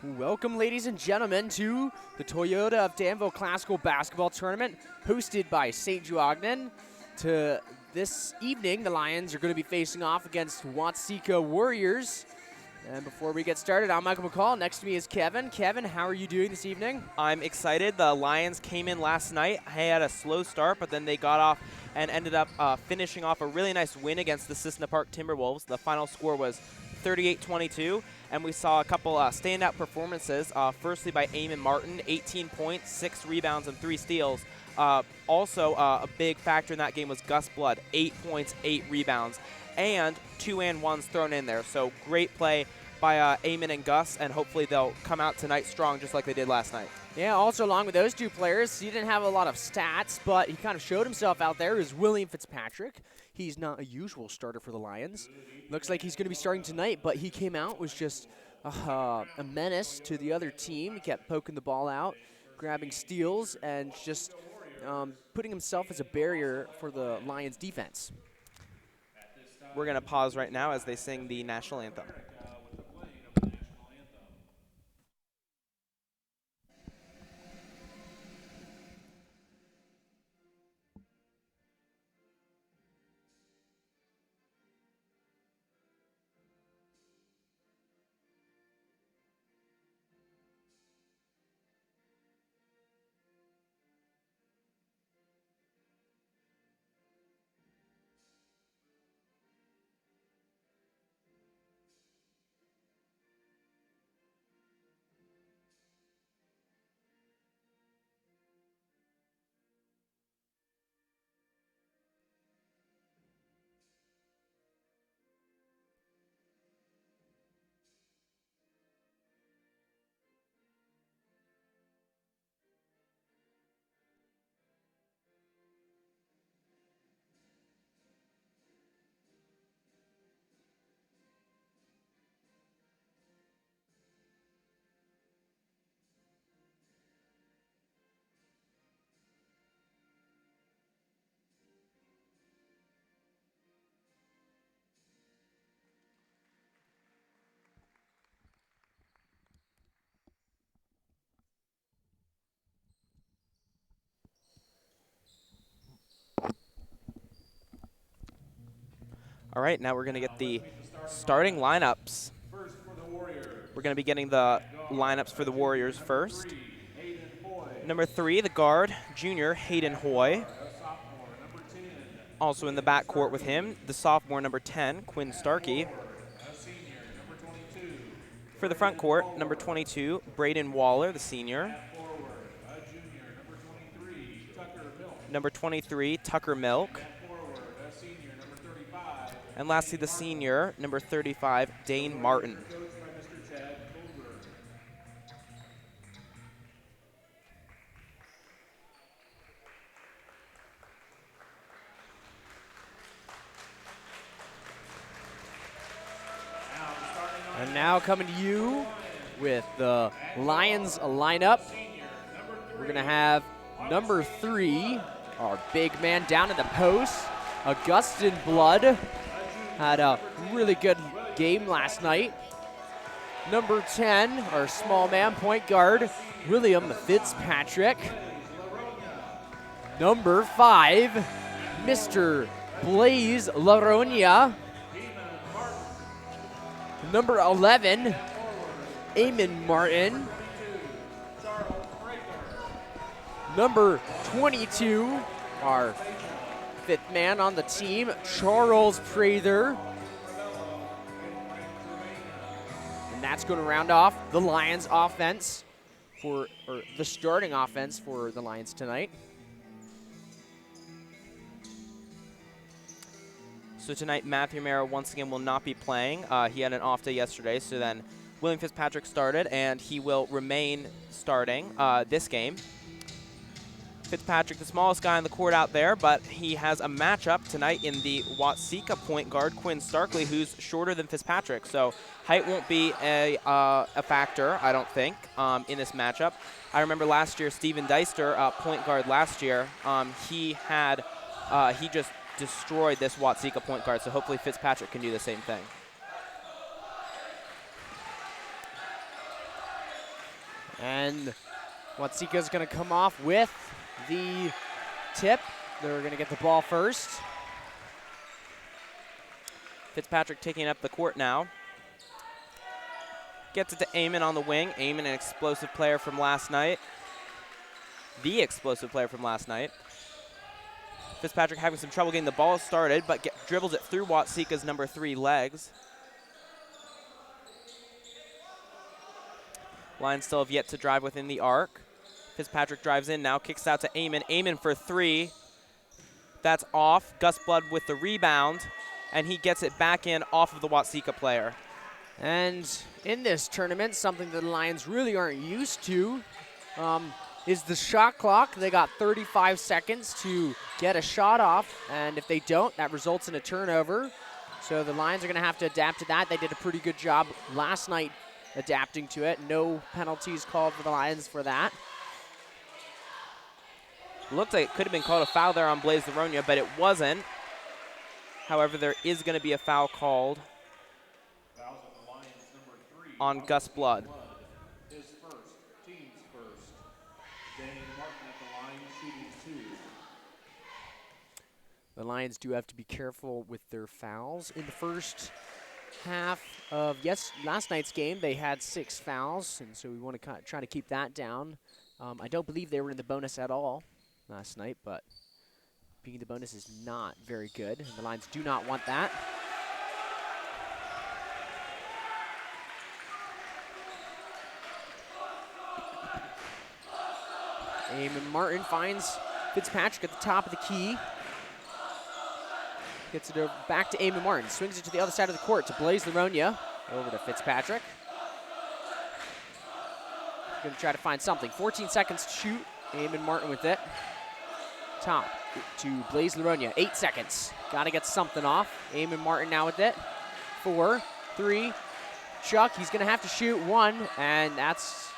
Welcome, ladies and gentlemen, to the Toyota of Danville Classical Basketball Tournament, hosted by St. Joagnan. To this evening, the Lions are going to be facing off against Watseka Warriors. And before we get started, I'm Michael McCall. Next to me is Kevin. Kevin, how are you doing this evening? I'm excited. The Lions came in last night. They had a slow start, but then they got off and ended up finishing off a really nice win against the Cissna Park Timberwolves. The final score was 38-22, and we saw a couple standout performances. Firstly by Eamon Martin, 18 points, 6 rebounds, and 3 steals. Also, a big factor in that game was Gus Blood, 8 points, 8 rebounds, and 2 and 1s thrown in there. So great play by Eamon and Gus, and hopefully they'll come out tonight strong just like they did last night. Yeah, also along with those two players, he didn't have a lot of stats, but he kind of showed himself out there, is William Fitzpatrick. He's not a usual starter for the Lions. Looks like he's going to be starting tonight, but he came out, was just a menace to the other team. He kept poking the ball out, grabbing steals, and just putting himself as a barrier for the Lions defense. We're going to pause right now as they sing the national anthem. All right, now we're going to get the starting lineups. We're going to be getting the lineups for the Warriors first. Number 3, the guard, junior Hayden Hoy. Also in the backcourt with him, the sophomore, number 10, Quinn Starkey. For the front court, number 22, Braden Waller, the senior. Number 23, Tucker Milk. And lastly, the senior, number 35, Dane Martin. And now coming to you with the Lions lineup. We're going to have number 3, our big man down in the post, Augustin Blood. Had a really good game last night. Number 10, our small man point guard, William Fitzpatrick. Number 5, Mr. Blaze Laronia. Number 11, Eamon Martin. Number 22, our 5th man on the team, Charles Prather. And that's going to round off the Lions offense or the starting offense for the Lions tonight. So tonight, Matthew Mara once again will not be playing. He had an off day yesterday, so then William Fitzpatrick started, and he will remain starting this game. Fitzpatrick, the smallest guy on the court out there, but he has a matchup tonight in the Watseka point guard, Quinn Starkey, who's shorter than Fitzpatrick. So height won't be a factor, I don't think, in this matchup. I remember last year, Steven Deister, point guard last year, he just destroyed this Watseka point guard, so hopefully Fitzpatrick can do the same thing. And Watseka's going to come off with the tip. They're going to get the ball first. Fitzpatrick taking up the court now. Gets it to Eamon on the wing. Eamon, an explosive player from last night. The explosive player from last night. Fitzpatrick having some trouble getting the ball started, but dribbles it through Watseka's number 3 legs. Lions still have yet to drive within the arc. Fitzpatrick drives in now, kicks out to Eamon. Eamon for 3. That's off. Gus Blood with the rebound, and he gets it back in off of the Watseka player. And in this tournament, something that the Lions really aren't used to is the shot clock. They got 35 seconds to get a shot off, and if they don't, that results in a turnover. So the Lions are going to have to adapt to that. They did a pretty good job last night adapting to it. No penalties called for the Lions for that. Looked like it could have been called a foul there on Blaze Laronia, but it wasn't. However, there is going to be a foul called on Gus Blood. His first, team's first. Dane Martin at the line, shooting 2. The Lions do have to be careful with their fouls. In the first half of last night's game, they had 6 fouls, and so we want to try to keep that down. I don't believe they were in the bonus at all last night, but being the bonus is not very good, and the Lions do not want that. Eamon Martin finds Fitzpatrick at the top of the key. Gets it back to Eamon Martin. Swings it to the other side of the court to Blaze Laronia. Over to Fitzpatrick. Going to try to find something. 14 seconds to shoot. Eamon Martin with it. Top to Blaze Laronia. 8 seconds. Got to get something off. Eamon Martin now with it. 4, 3. Chuck, he's going to have to shoot 1, and that's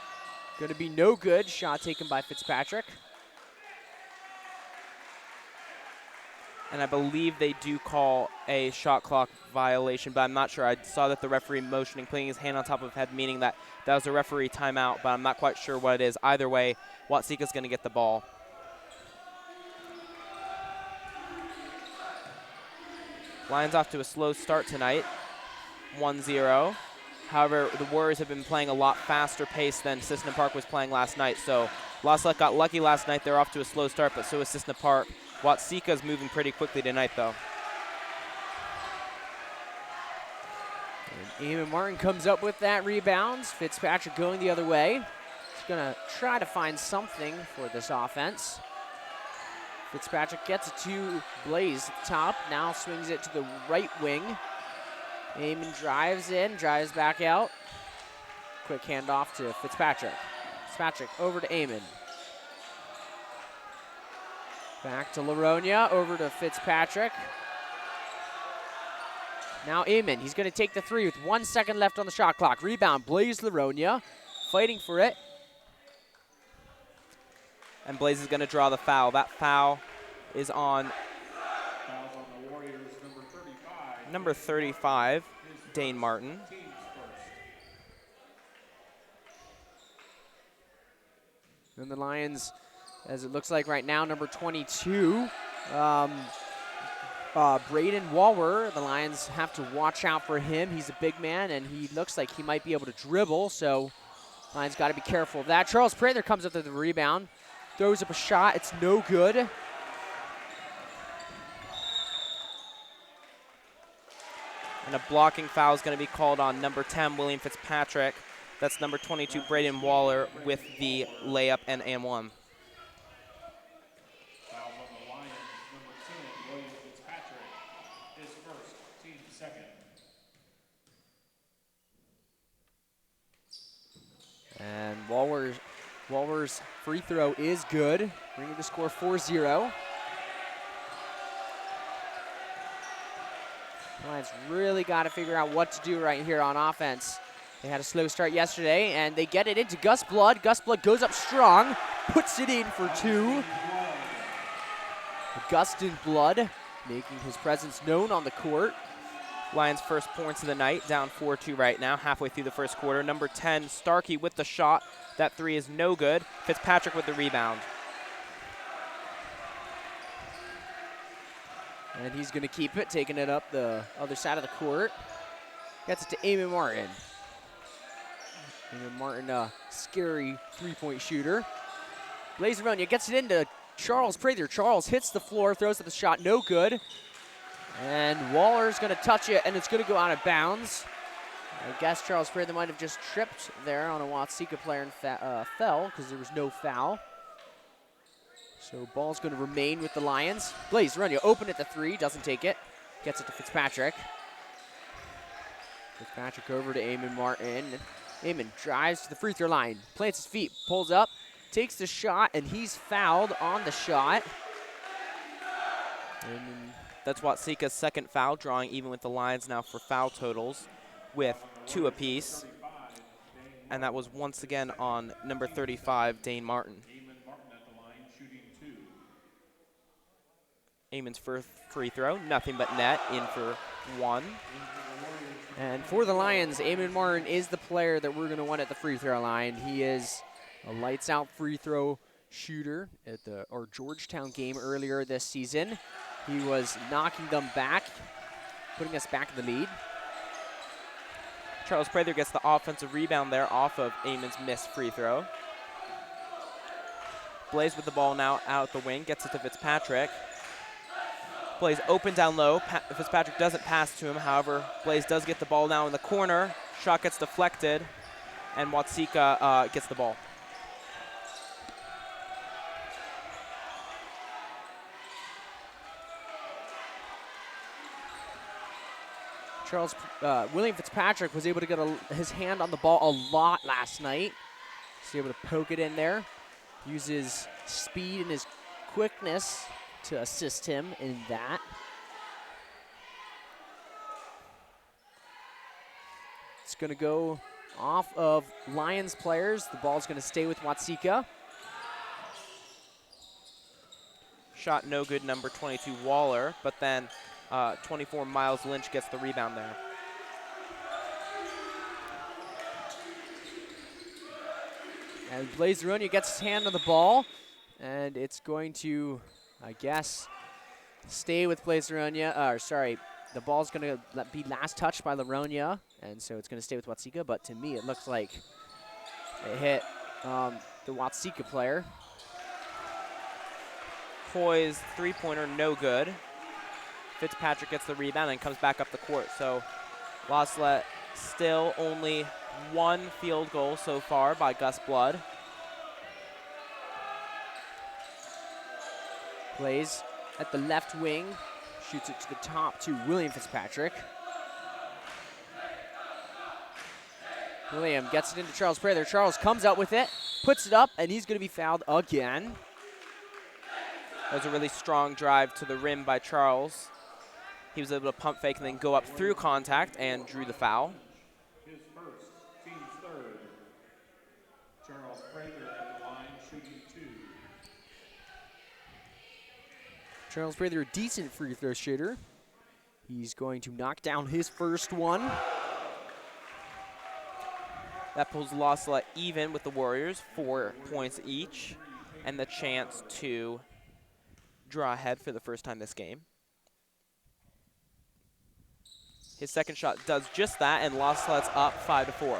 going to be no good. Shot taken by Fitzpatrick. And I believe they do call a shot clock violation, but I'm not sure. I saw that the referee motioning, putting his hand on top of his head, meaning that that was a referee timeout, but I'm not quite sure what it is. Either way, Watseka's going to get the ball. Lions off to a slow start tonight, 1-0. However, the Warriors have been playing a lot faster pace than Cissna Park was playing last night. So Lost Luck got lucky last night. They're off to a slow start, but so is Cissna Park. Watseka's moving pretty quickly tonight, though. And Eamon Martin comes up with that rebound. Fitzpatrick going the other way. He's going to try to find something for this offense. Fitzpatrick gets it to Blaze at the top. Now swings it to the right wing. Eamon drives in, drives back out. Quick handoff to Fitzpatrick. Fitzpatrick over to Eamon. Back to Laronia, over to Fitzpatrick. Now Eamon, he's going to take the 3 with 1 second left on the shot clock. Rebound, Blaze Laronia, fighting for it. And Blaze is going to draw the foul. That foul is on The Warriors, number 35, Dane Martin. And the Lions, as it looks like right now, number 22, Braden Waller. The Lions have to watch out for him. He's a big man, and he looks like he might be able to dribble, so Lions got to be careful of that. Charles Prather comes up to the rebound, throws up a shot. It's no good. And a blocking foul is going to be called on number 10, William Fitzpatrick. That's number 22, Braden Waller, with the layup and one. Fouls on the Lions, number 10, William Fitzpatrick, his first, team second. And Waller's free throw is good, bringing the score 4-0. Lions really got to figure out what to do right here on offense. They had a slow start yesterday, and they get it into Gus Blood. Gus Blood goes up strong, puts it in for 2. Augustin Blood making his presence known on the court. Lions' first points of the night, down 4-2 right now, halfway through the first quarter. Number 10, Starkey with the shot. That three is no good. Fitzpatrick with the rebound. And he's going to keep it, taking it up the other side of the court. Gets it to Eamon Martin. Eamon Martin, a scary three-point shooter. Blaze Aronia gets it into Charles Prather. Charles hits the floor, throws at the shot, no good. And Waller's going to touch it, and it's going to go out of bounds. I guess Charles Prather might have just tripped there on a Watseka player and fell because there was no foul. So ball's going to remain with the Lions. Blaze Aronia open at the three, doesn't take it. Gets it to Fitzpatrick. Fitzpatrick over to Eamon Martin. Eamon drives to the free throw line, plants his feet, pulls up, takes the shot, and he's fouled on the shot. And that's Watseka's second foul, drawing even with the Lions now for foul totals with 2 apiece. And that was once again on number 35, Dane Martin. Eamon's first free throw, nothing but net, in for 1. And for the Lions, Eamon Martin is the player that we're going to want at the free throw line. He is a lights-out free throw shooter at our Georgetown game earlier this season. He was knocking them back, putting us back in the lead. Charles Prather gets the offensive rebound there off of Eamon's missed free throw. Blaze with the ball now out the wing, gets it to Fitzpatrick. Blaze open down low. Fitzpatrick doesn't pass to him. However, Blaze does get the ball now in the corner. Shot gets deflected, and Watseka gets the ball. William Fitzpatrick was able to get his hand on the ball a lot last night. He's able to poke it in there. Use his speed and his quickness to assist him in that. It's going to go off of Lions players. The ball's going to stay with Watseka. Shot no good, number 22, Waller, but then 24, Miles Lynch gets the rebound there. And Blaze Aronia gets his hand on the ball, and it's going to, I guess, stay with Blaze Aronia. The ball's going to be last touched by Laronia, and so it's going to stay with Watseka, but to me it looks like it hit the Watseka player. Hoy's three-pointer, no good. Fitzpatrick gets the rebound and comes back up the court. So Salette still only 1 field goal so far by Gus Blood. Plays at the left wing, shoots it to the top to William Fitzpatrick. William gets it into Charles Prather. Charles comes out with it, puts it up, and he's going to be fouled again. That was a really strong drive to the rim by Charles. He was able to pump fake and then go up through contact and drew the foul. His first, team's third. Charles Prather at the line, shooting 2. Charles Prather, a decent free throw shooter. He's going to knock down his first one. That pulls Salette even with the Warriors, 4 points each, and the chance to draw ahead for the first time this game. His second shot does just that, and Salette's up 5-4.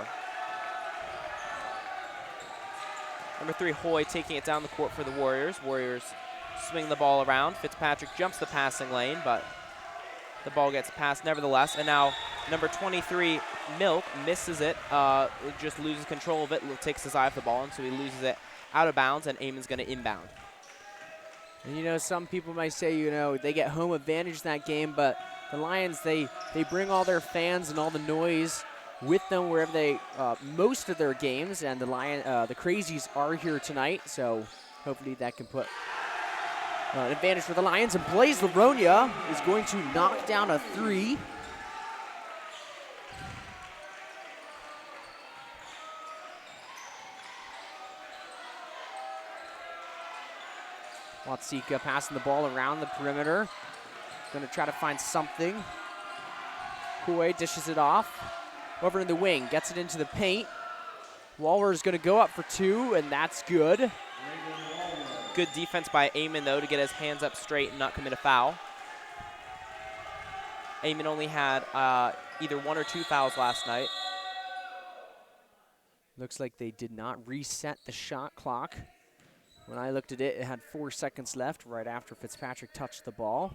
Number 3, Hoy taking it down the court for the Warriors. Warriors swing the ball around. Fitzpatrick jumps the passing lane, but the ball gets passed nevertheless. And now number 23, Milk, misses it, just loses control of it, takes his eye off the ball, and so he loses it out of bounds, and Eamon's going to inbound. And some people might say, they get home advantage in that game, but the Lions, they bring all their fans and all the noise with them wherever they, most of their games, and the Crazies are here tonight, so hopefully that can put an advantage for the Lions. And Blaze Laronia is going to knock down a 3. Watseka passing the ball around the perimeter. Going to try to find something. Coy dishes it off. Over in the wing, gets it into the paint. Waller is going to go up for 2, and that's good. Good defense by Eamon, though, to get his hands up straight and not commit a foul. Eamon only had either 1 or 2 fouls last night. Looks like they did not reset the shot clock. When I looked at it, it had 4 seconds left right after Fitzpatrick touched the ball.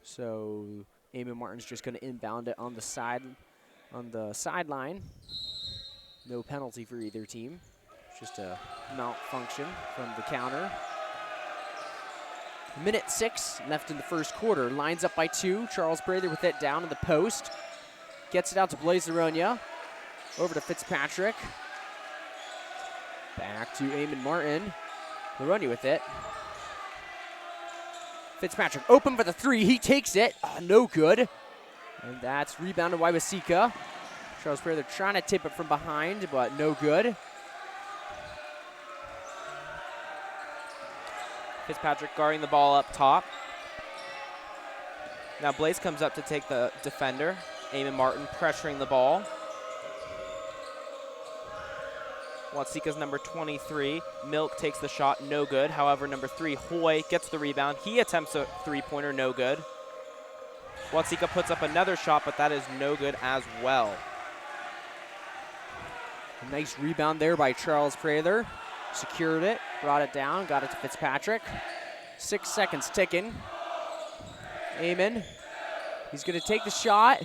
So Eamon Martin's just going to inbound it on the sideline. No penalty for either team. Just a malfunction from the counter. Minute 6 left in the first quarter. Lines up by 2. Charles Prather with it down in the post. Gets it out to Blaze Aronia. Over to Fitzpatrick. Back to Eamon Martin. Aronia with it. Fitzpatrick open for the 3. He takes it. No good. And that's rebounded by Watseka. Charles Prather trying to tip it from behind, but no good. Fitzpatrick guarding the ball up top. Now Blaze comes up to take the defender. Eamon Martin pressuring the ball. Watseka's number 23. Milk takes the shot, no good. However, number 3, Hoy, gets the rebound. He attempts a 3-pointer, no good. Watseka puts up another shot, but that is no good as well. A nice rebound there by Charles Prather. Secured it, brought it down, got it to Fitzpatrick. 6 seconds ticking. Eamon, he's going to take the shot,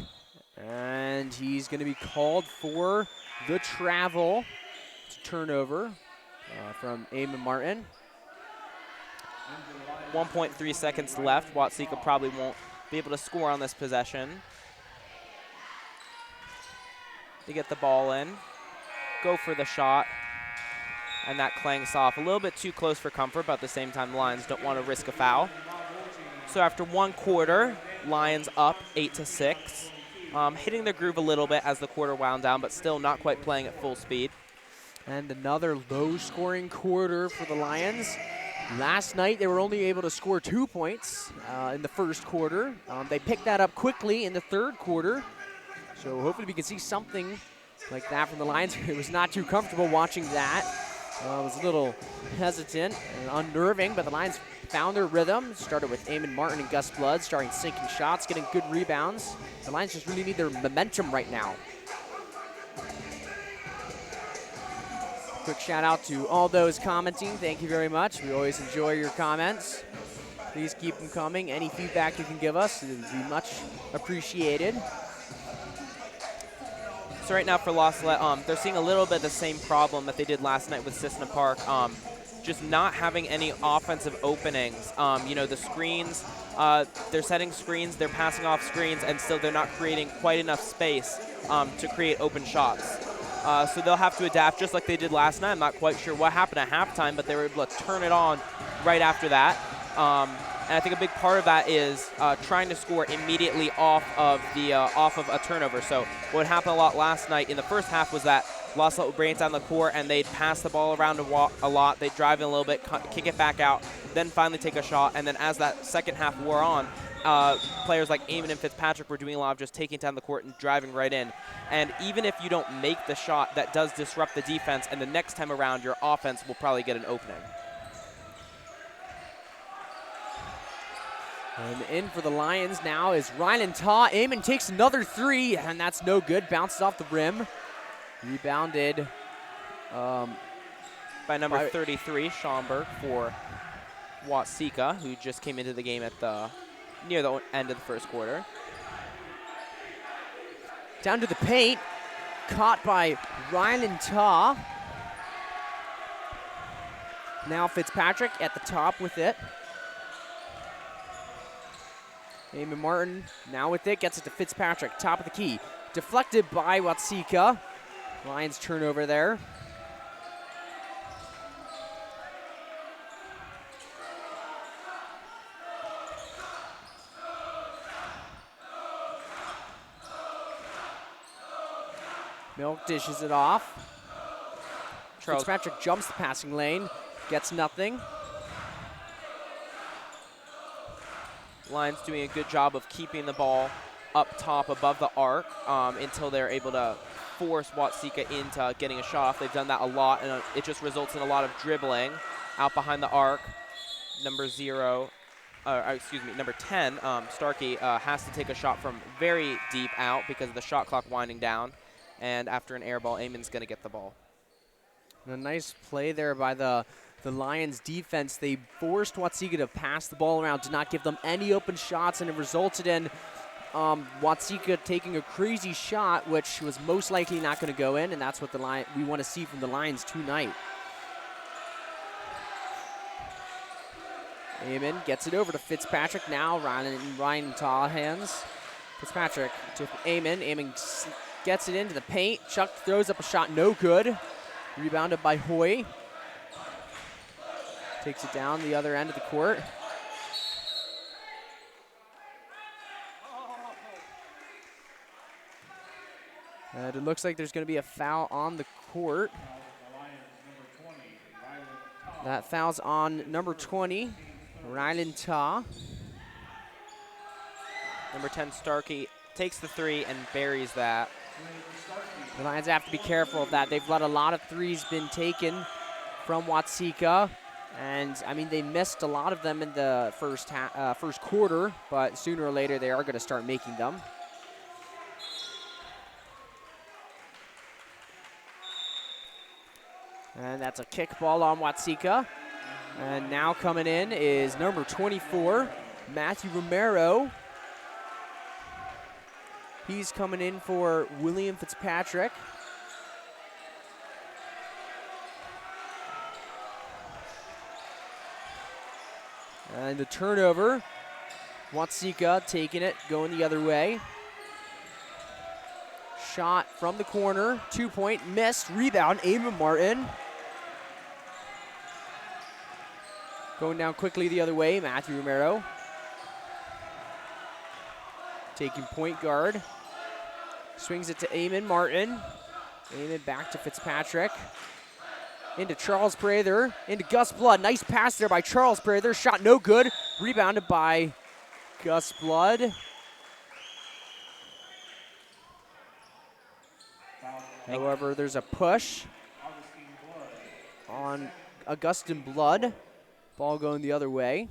and he's going to be called for the travel. It's a turnover from Eamon Martin. 1.3 seconds left. Watseka probably won't be able to score on this possession. They get the ball in, go for the shot. And that clanks off. A little bit too close for comfort, but at the same time, Lions don't want to risk a foul. So after 1 quarter, Lions up 8-6. Hitting their groove a little bit as the quarter wound down, but still not quite playing at full speed. And another low-scoring quarter for the Lions. Last night, they were only able to score 2 points in the first quarter. They picked that up quickly in the third quarter. So hopefully we can see something like that from the Lions. It was not too comfortable watching that. I was a little hesitant and unnerving, but the Lions found their rhythm. Started with Eamon Martin and Gus Blood, starting sinking shots, getting good rebounds. The Lions just really need their momentum right now. Quick shout out to all those commenting. Thank you very much. We always enjoy your comments. Please keep them coming. Any feedback you can give us, it would be much appreciated. So right now for Salette, they're seeing a little bit the same problem that they did last night with Cissna Park, just not having any offensive openings. You know, the screens, they're setting screens, they're passing off screens, and still they're not creating quite enough space to create open shots. So they'll have to adapt just like they did last night. I'm not quite sure what happened at halftime, but they were able to turn it on right after that. And I think a big part of that is trying to score immediately off of a turnover. So what happened a lot last night in the first half was that Salette would bring it down the court and they'd pass the ball around a lot. They'd drive in a little bit, kick it back out, then finally take a shot. And then as that second half wore on, players like Eamon and Fitzpatrick were doing a lot of just taking it down the court and driving right in. And even if you don't make the shot, that does disrupt the defense. And the next time around, your offense will probably get an opening. And in for the Lions now is Rylan Taw. Eamon takes another 3, and that's no good. Bounces off the rim. Rebounded by number 33, Schomburg, for Watseka, who just came into the game at near the end of the first quarter. Down to the paint. Caught by Rylan Taw. Now Fitzpatrick at the top with it. Eamon Martin now with it, gets it to Fitzpatrick, top of the key. Deflected by Watseka. Lions turnover there. Milk dishes it off. Fitzpatrick jumps the passing lane, gets nothing. Lions doing a good job of keeping the ball up top above the arc until they're able to force Watseka into getting a shot off. They've done that a lot, and it just results in a lot of dribbling out behind the arc. Number 10, Starkey, has to take a shot from very deep out because of the shot clock winding down. And after an air ball, Eamon's going to get the ball. And a nice play there by the Lions defense. They forced Watseka to pass the ball around, did not give them any open shots, and it resulted in Watseka taking a crazy shot, which was most likely not going to go in, and that's what we want to see from the Lions tonight. Eamon gets it over to Fitzpatrick. Now Ryan Taw hands. Fitzpatrick to Eamon. Eamon gets it into the paint. Chuck throws up a shot, no good. Rebounded by Hoy. Takes it down the other end of the court. And it looks like there's going to be a foul on the court. That foul's on number 20, Rylan Ta. Number 10, Starkey, takes the three and buries that. The Lions have to be careful of that. They've let a lot of threes been taken from Watseka. And, I mean, they missed a lot of them in the first quarter, but sooner or later they are going to start making them. And that's a kick ball on Watseka. And now coming in is number 24, Matthew Romero. He's coming in for William Fitzpatrick. And the turnover, Watseka taking it, going the other way. Shot from the corner, 2-point, missed, rebound, Eamon Martin. Going down quickly the other way, Matthew Romero. Taking point guard. Swings it to Eamon Martin. Eamon back to Fitzpatrick. Into Charles Prather, into Gus Blood. Nice pass there by Charles Prather. Shot no good. Rebounded by Gus Blood. However, there's a push on Augustine Blood. Ball going the other way.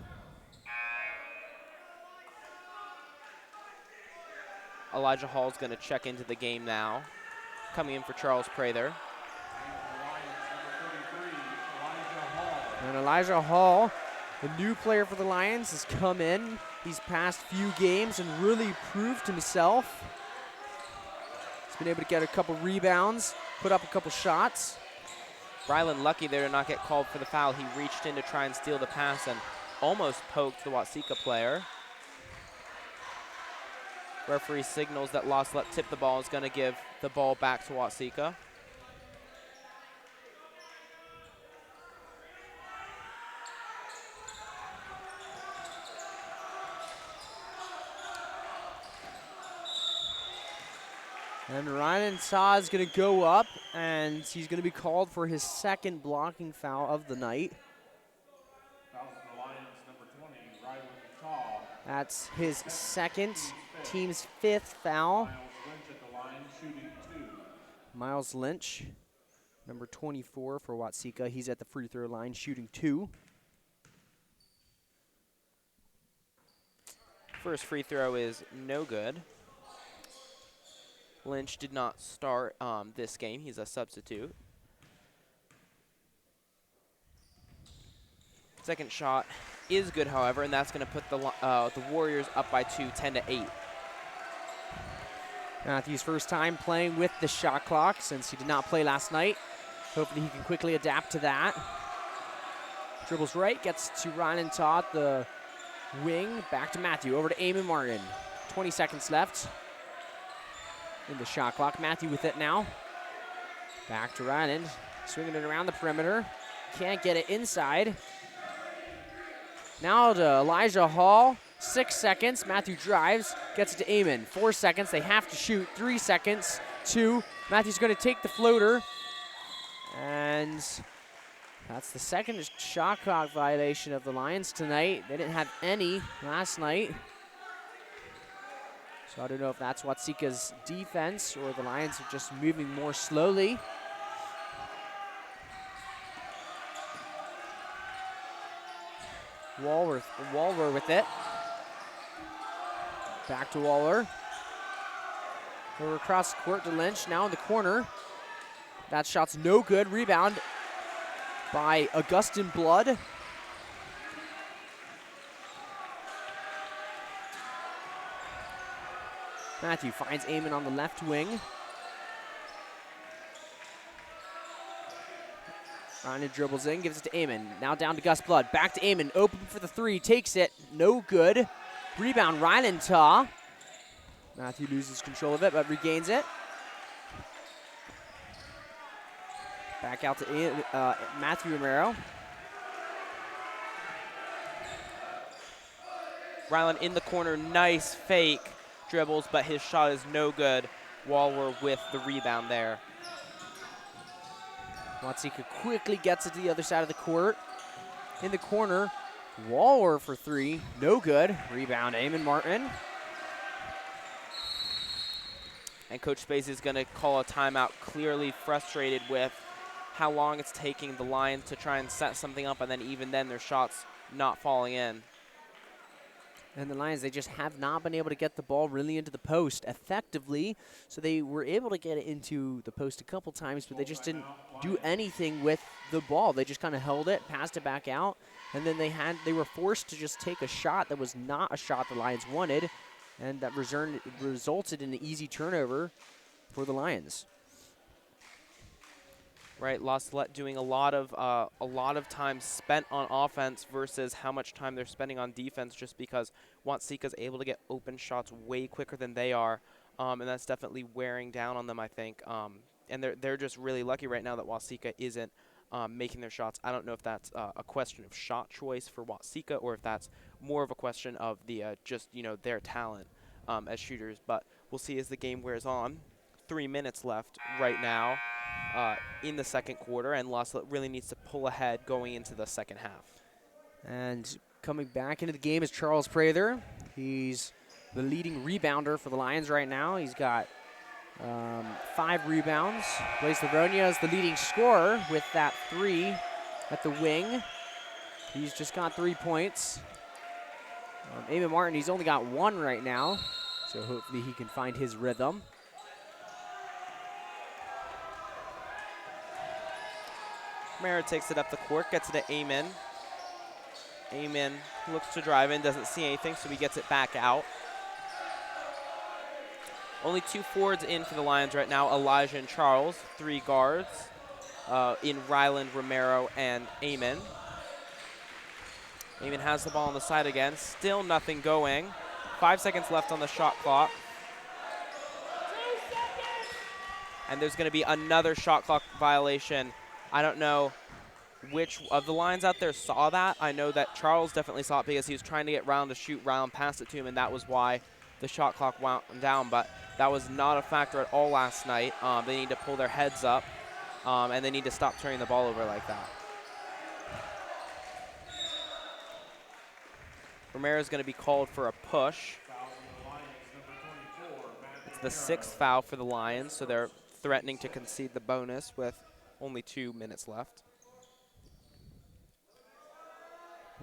Elijah Hall's going to check into the game now. Coming in for Charles Prather. And Elijah Hall, the new player for the Lions, has come in these past few games and really proved himself. He's been able to get a couple rebounds, put up a couple shots. Rylan lucky there to not get called for the foul. He reached in to try and steal the pass and almost poked the Watseka player. Referee signals that Salette tipped the ball, is going to give the ball back to Watseka. And Ryan Saw is going to go up, and he's going to be called for his second blocking foul of the night. That's his second, team's fifth foul. Miles Lynch, number 24 for Watseka. He's at the free throw line shooting 2. First free throw is no good. Lynch did not start this game. He's a substitute. Second shot is good, however, and that's going to put the Warriors up by 2, 10-8. Matthew's first time playing with the shot clock since he did not play last night. Hopefully he can quickly adapt to that. Dribbles right, gets to Ryan Todd, the wing. Back to Matthew, over to Eamon Martin. 20 seconds left in the shot clock. Matthew with it now. Back to Ryan, swinging it around the perimeter. Can't get it inside. Now to Elijah Hall. 6 seconds. Matthew drives, gets it to Eamon. 4 seconds. They have to shoot. 3 seconds. 2. Matthew's going to take the floater. And that's the second shot clock violation of the Lions tonight. They didn't have any last night. So I don't know if that's Watseka's defense or the Lions are just moving more slowly. Waller with it. Back to Waller. Over across the court to Lynch, now in the corner. That shot's no good. Rebound by Augustin Blood. Matthew finds Eamon on the left wing. Ryan dribbles in, gives it to Eamon. Now down to Gus Blood. Back to Eamon. Open for the three. Takes it. No good. Rebound, Ryland. Matthew loses control of it, but regains it. Back out to Matthew Romero. Ryland in the corner. Nice fake dribbles, but his shot is no good. Waller with the rebound there. Watseka quickly gets it to the other side of the court. In the corner, Waller for three. No good. Rebound, Eamon Martin. And Coach Space is going to call a timeout, clearly frustrated with how long it's taking the Lions to try and set something up, and then even then their shots not falling in. And the Lions, they just have not been able to get the ball really into the post effectively. So they were able to get it into the post a couple times, but they just didn't do anything with the ball. They just kind of held it, passed it back out, and then they were forced to just take a shot that was not a shot the Lions wanted, and that resulted in an easy turnover for the Lions. Right, Salette doing a lot of time spent on offense versus how much time they're spending on defense, just because Watseka's able to get open shots way quicker than they are, and that's definitely wearing down on them, I think. And they're just really lucky right now that Watseka isn't making their shots. I don't know if that's a question of shot choice for Watseka or if that's more of a question of the their talent as shooters. But we'll see as the game wears on. 3 minutes left right now. In the second quarter, and Salette really needs to pull ahead going into the second half. And coming back into the game is Charles Prather. He's the leading rebounder for the Lions right now. He's got 5 rebounds. Blaise Livonia is the leading scorer with that 3 at the wing. He's just got 3 points. Eamon Martin, he's only got 1 right now, so hopefully he can find his rhythm. Romero takes it up the court, gets it to Eamon. Eamon looks to drive in, doesn't see anything, so he gets it back out. Only 2 forwards in for the Lions right now, Elijah and Charles. 3 guards in Ryland, Romero, and Eamon. Eamon has the ball on the side again. Still nothing going. 5 seconds left on the shot clock. And there's going to be another shot clock violation. I don't know which of the Lions out there saw that. I know that Charles definitely saw it because he was trying to get Ryland to shoot. Ryland passed it to him, and that was why the shot clock wound down. But that was not a factor at all last night. They need to pull their heads up, and they need to stop turning the ball over like that. Romero's going to be called for a push. It's the 6th foul for the Lions, so they're threatening to concede the bonus with only 2 minutes left.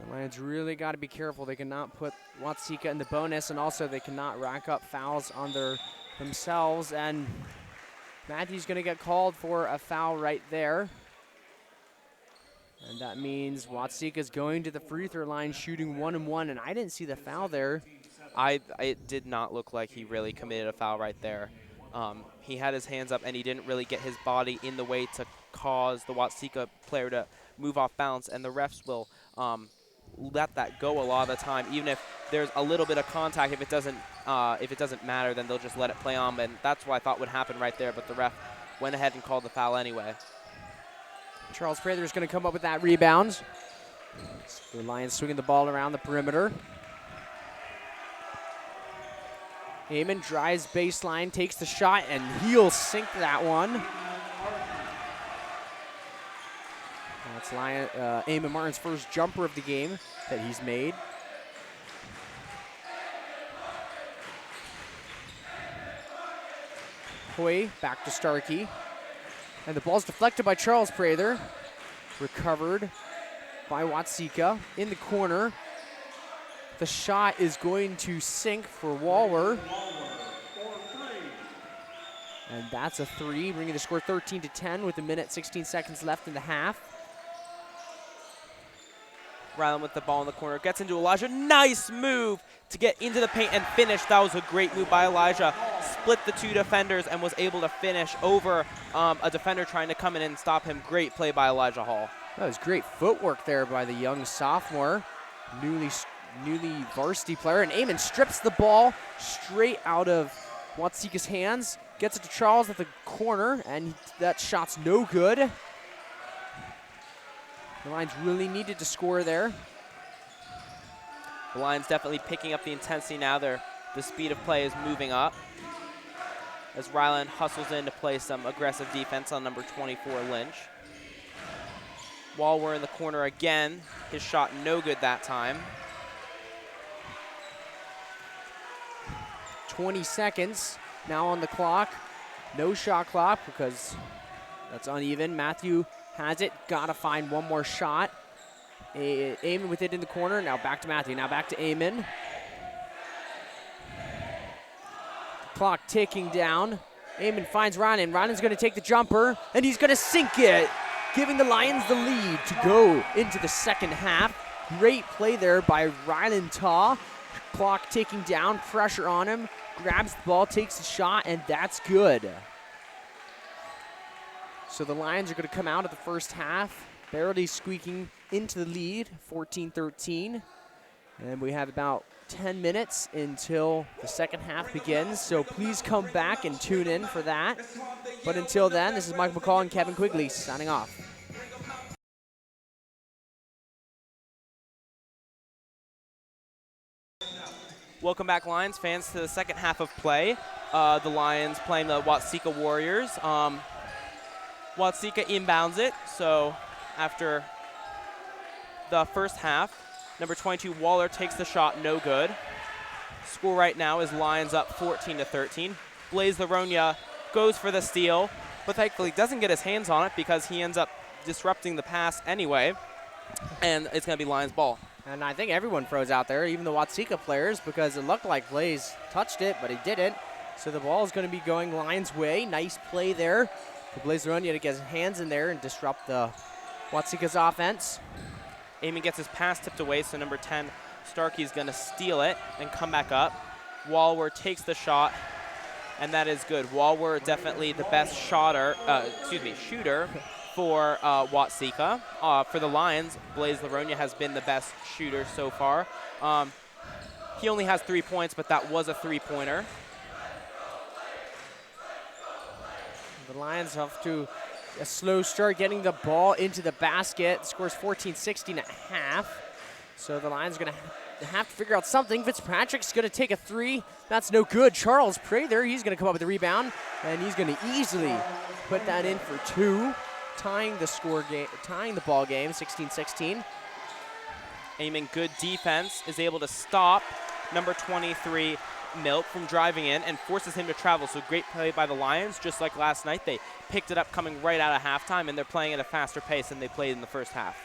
The Lions really got to be careful. They cannot put Watseka in the bonus, and also they cannot rack up fouls on themselves. And Matthew's going to get called for a foul right there. And that means Watseka's going to the free throw line shooting 1-and-1, and I didn't see the foul there. It did not look like he really committed a foul right there. He had his hands up, and he didn't really get his body in the way to cause the Watseka player to move off balance, and the refs will let that go a lot of the time. Even if there's a little bit of contact, if it doesn't matter, then they'll just let it play on, and that's what I thought would happen right there, but the ref went ahead and called the foul anyway. Charles Prather is going to come up with that rebound. The Lions swinging the ball around the perimeter. Eamon drives baseline, takes the shot, and he'll sink that one. That's Eamon Martin's first jumper of the game that he's made. Hoy back to Starkey. And the ball's deflected by Charles Prather. Recovered by Watseka in the corner. The shot is going to sink for Waller. And that's a 3, bringing the score 13-10 with 1:16 left in the half. Ryland with the ball in the corner, gets into Elijah. Nice move to get into the paint and finish. That was a great move by Elijah. Split the 2 defenders and was able to finish over a defender trying to come in and stop him. Great play by Elijah Hall. That was great footwork there by the young sophomore, newly varsity player. And Eamon strips the ball straight out of Watseka's hands, gets it to Charles at the corner, and that shot's no good. The Lions really needed to score there. The Lions definitely picking up the intensity now. The speed of play is moving up as Ryland hustles in to play some aggressive defense on number 24, Lynch. While we're in the corner again, his shot no good that time. 20 seconds now on the clock. No shot clock because that's uneven. Matthew has it, gotta find one more shot. Eamon with it in the corner, now back to Matthew, now back to Eamon. Clock ticking down. Eamon finds Ryland. Ryland's gonna take the jumper, and he's gonna sink it, giving the Lions the lead to go into the second half. Great play there by Ryland Taw. Clock ticking down, pressure on him, grabs the ball, takes the shot, and that's good. So the Lions are going to come out of the first half, barely squeaking into the lead, 14-13. And we have about 10 minutes until the second half begins, so please come back and tune in for that. But until then, this is Michael McCall and Kevin Quigley signing off. Welcome back, Lions fans, to the second half of play. The Lions playing the Watseka Warriors. Watseka inbounds it, so after the first half, number 22, Waller, takes the shot, no good. Score right now is Lions up 14-13. Blaze Laronia goes for the steal, but thankfully doesn't get his hands on it because he ends up disrupting the pass anyway, and it's going to be Lions ball. And I think everyone froze out there, even the Watseka players, because it looked like Blaze touched it, but he didn't. So the ball is going to be going Lions' way. Nice play there for Blaze Laronia to get his hands in there and disrupt the Watseka's offense. Eamon gets his pass tipped away, so number 10, Starkey's going to steal it and come back up. Walwer takes the shot, and that is good. Walwer definitely the best shooter for Watseka. For the Lions, Blaze Laronia has been the best shooter so far. He only has 3 points, but that was a three-pointer. The Lions have to a slow start getting the ball into the basket. Scores 14-16 at half. So the Lions are going to have to figure out something. Fitzpatrick's going to take a 3. That's no good. Charles Prather, he's going to come up with a rebound, and he's going to easily put that in for 2, tying the ball game, 16-16. Eamon, good defense, is able to stop number 23, Milk, from driving in and forces him to travel. So great play by the Lions. Just like last night, they picked it up coming right out of halftime, and they're playing at a faster pace than they played in the first half.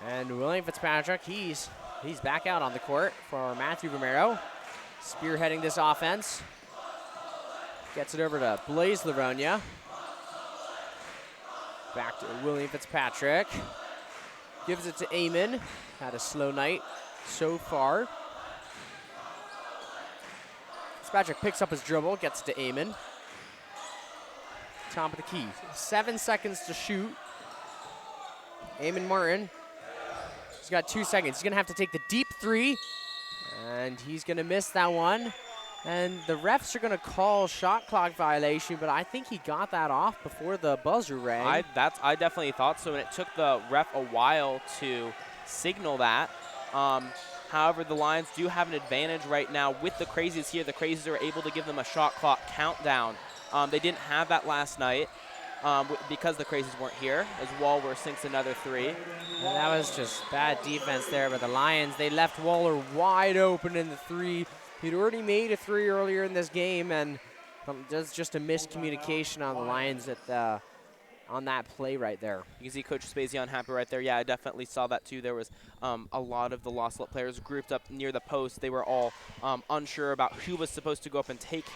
And William Fitzpatrick, he's back out on the court for Matthew Romero, spearheading this offense. Gets it over to Blaze Laronia. Back to William Fitzpatrick. Gives it to Eamon. Had a slow night so far. Fitzpatrick picks up his dribble, gets to Eamon. Top of the key. 7 seconds to shoot. Eamon Martin. He's got 2 seconds. He's going to have to take the deep 3, and he's going to miss that one. And the refs are going to call shot clock violation, but I think he got that off before the buzzer rang. I definitely thought so, and it took the ref a while to signal that. However, the Lions do have an advantage right now with the Crazies here. The Crazies are able to give them a shot clock countdown. They didn't have that last night because the Crazies weren't here, as Walwer sinks another 3. And that was just bad defense there by the Lions. They left Waller wide open in the 3. He'd already made a 3 earlier in this game, and There's just a miscommunication on the Lions on that play right there. You can see Coach Spazio unhappy right there. Yeah, I definitely saw that too. There was a lot of the Salette players grouped up near the post. They were all unsure about who was supposed to go up and take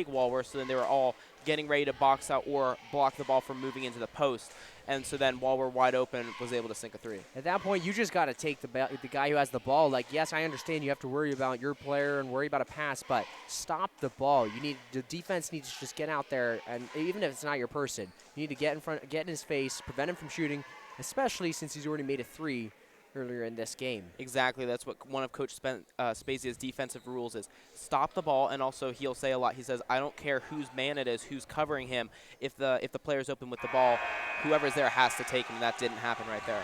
Walworth, so then they were all getting ready to box out or block the ball from moving into the post. And so then while we're wide open, was able to sink a 3. At that point, you just got to take the guy who has the ball. Like, yes, I understand you have to worry about your player and worry about a pass, but stop the ball. The defense needs to just get out there, and even if it's not your person, you need to get in front, get in his face, prevent him from shooting, especially since he's already made a 3 earlier in this game. Exactly. That's what one of Coach Spazio's defensive rules is. Stop the ball, and also he'll say a lot. He says, I don't care whose man it is, who's covering him. If the player's open with the ball, whoever's there has to take him. That didn't happen right there.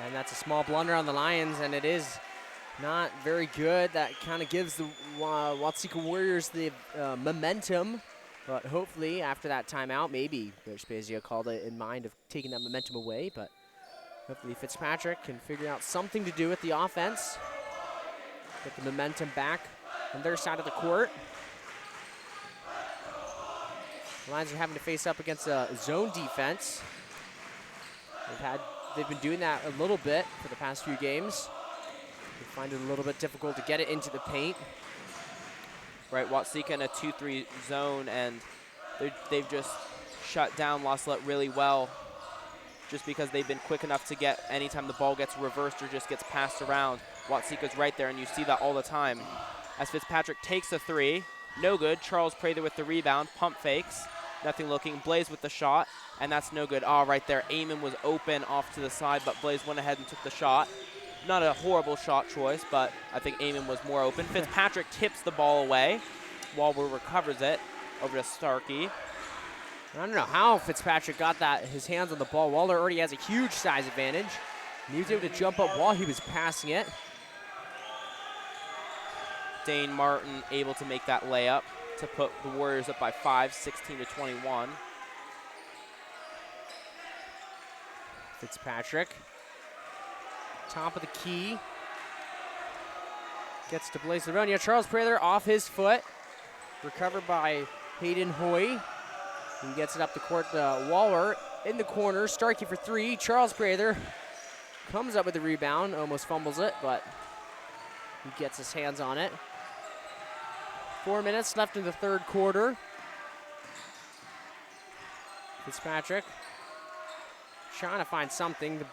And that's a small blunder on the Lions, and it is not very good. That kind of gives the Watseka Warriors the momentum. But hopefully after that timeout, maybe Coach Spazio called it in mind of taking that momentum away, but hopefully Fitzpatrick can figure out something to do with the offense. Get the momentum back on their side of the court. The Lions are having to face up against a zone defense. They've been doing that a little bit for the past few games. They find it a little bit difficult to get it into the paint. Right, Watseka in a 2-3 zone, and they've just shut down Salette really well, just because they've been quick enough to get anytime the ball gets reversed or just gets passed around. Watseka's right there, and you see that all the time. As Fitzpatrick takes a 3, no good. Charles Prather with the rebound, pump fakes, nothing looking. Blaze with the shot, and that's no good. Right there, Eamon was open off to the side, but Blaze went ahead and took the shot. Not a horrible shot choice, but I think Eamon was more open. Fitzpatrick tips the ball away. Walworth recovers it over to Starkey. I don't know how Fitzpatrick got his hands on the ball. Waller already has a huge size advantage. And he was able to jump up while he was passing it. Dane Martin able to make that layup to put the Warriors up by 5, 16-21. Fitzpatrick, top of the key. Gets to Blaze Laronia. Charles Prather off his foot. Recovered by Hayden Hoy. He gets it up the court to Waller in the corner. Starkey for 3. Charles Prather comes up with the rebound. Almost fumbles it, but he gets his hands on it. 4 minutes left in the third quarter. Fitzpatrick trying to find something.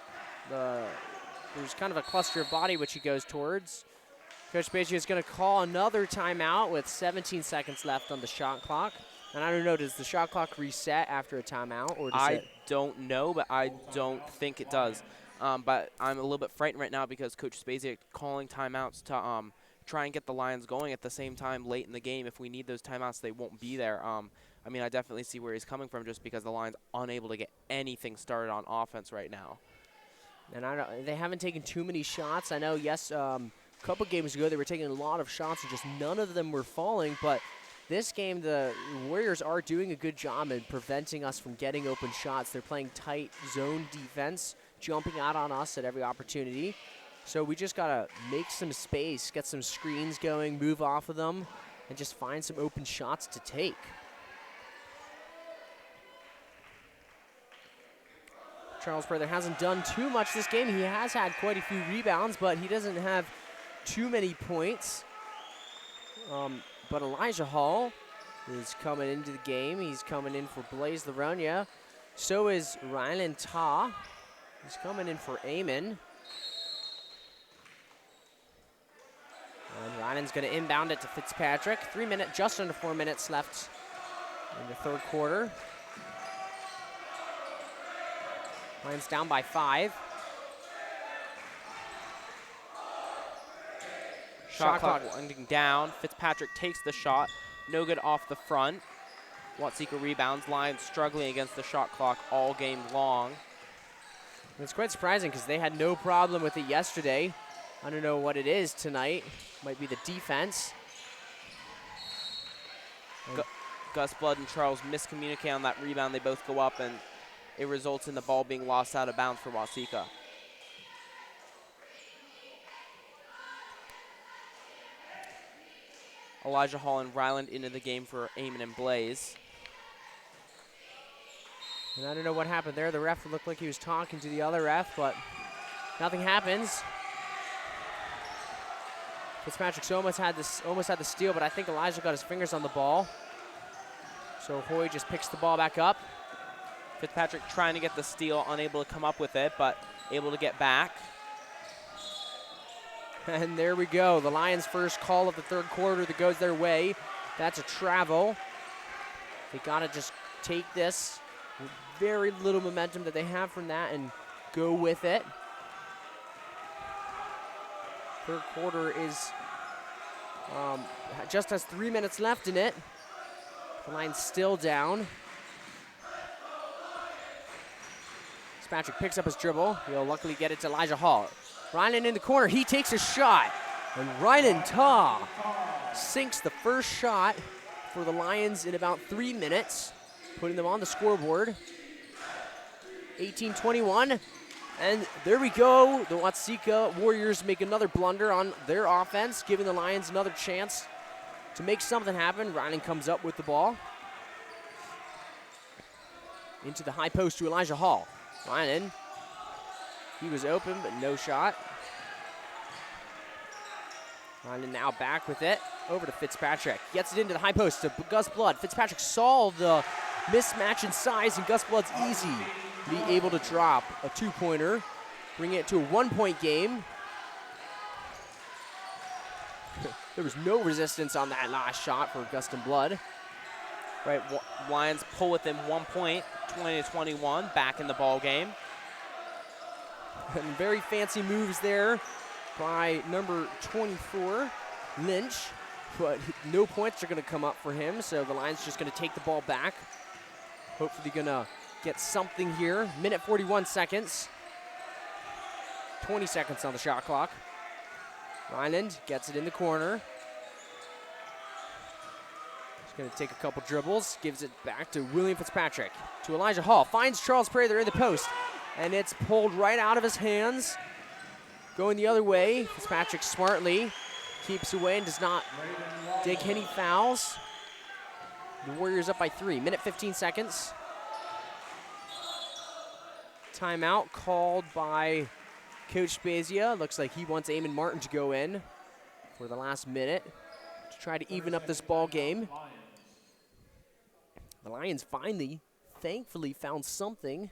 There's kind of a cluster of body which he goes towards. Coach Spazio is going to call another timeout with 17 seconds left on the shot clock. And I don't know, does the shot clock reset after a timeout? Or does I don't know, but I don't think it does. But I'm a little bit frightened right now because Coach Spazio calling timeouts to try and get the Lions going at the same time late in the game. If we need those timeouts, they won't be there. I mean, I definitely see where he's coming from just because the Lions unable to get anything started on offense right now. And they haven't taken too many shots. I know, yes, a couple games ago they were taking a lot of shots and just none of them were falling. But this game, the Warriors are doing a good job in preventing us from getting open shots. They're playing tight zone defense, jumping out on us at every opportunity. So we just got to make some space, get some screens going, move off of them, and just find some open shots to take. Charles Prather hasn't done too much this game. He has had quite a few rebounds, but he doesn't have too many points. But Elijah Hall is coming into the game. He's coming in for Blaze Laronia. So is Rylan Ta. He's coming in for Eamon. And Rylan's going to inbound it to Fitzpatrick. Just under 4 minutes left in the third quarter. Lions down by 5. Shot clock winding down. Fitzpatrick takes the shot. No good off the front. Watseka rebounds. Lions struggling against the shot clock all game long. And it's quite surprising because they had no problem with it yesterday. I don't know what it is tonight. Might be the defense. Gus Blood and Charles miscommunicate on that rebound. They both go up, and it results in the ball being lost out of bounds for Watseka. Elijah Hall and Ryland into the game for Eamon and Blaze. And I don't know what happened there. The ref looked like he was talking to the other ref, but nothing happens. Fitzpatrick almost had the steal, but I think Elijah got his fingers on the ball. So Hoy just picks the ball back up. Fitzpatrick trying to get the steal, unable to come up with it, but able to get back. And there we go. The Lions' first call of the third quarter that goes their way. That's a travel. They got to just take this with very little momentum that they have from that and go with it. Third quarter is just has 3 minutes left in it. The Lions still down. Fitzpatrick picks up his dribble. He'll luckily get it to Elijah Hall. Ryland in the corner. He takes a shot. And Ryland Ta sinks the first shot for the Lions in about 3 minutes, putting them on the scoreboard. 18-21. And there we go. The Watseka Warriors make another blunder on their offense, giving the Lions another chance to make something happen. Ryland comes up with the ball. Into the high post to Elijah Hall. Ryland, he was open, but no shot. Ryland now back with it. Over to Fitzpatrick. Gets it into the high post to Gus Blood. Fitzpatrick saw the mismatch in size, and Gus Blood's easy to be able to drop a two-pointer, bringing it to a one-point game. There was no resistance on that last shot for Gustin Blood. Right, Lions pull within 1 point, 20-21, back in the ball game. And very fancy moves there by number 24, Lynch. But no points are going to come up for him, so the Lions just going to take the ball back. Hopefully going to get something here. Minute 41 seconds. 20 seconds on the shot clock. Ryland gets it in the corner. He's going to take a couple dribbles, gives it back to William Fitzpatrick. To Elijah Hall, finds Charles Prather in the post, and it's pulled right out of his hands. Going the other way, Fitzpatrick smartly keeps away and does not take any fouls. The Warriors up by 3. Minute 15 seconds. Timeout called by Coach Spezia. Looks like he wants Eamon Martin to go in for the last minute to try to even up this ball game. The Lions finally, thankfully, found something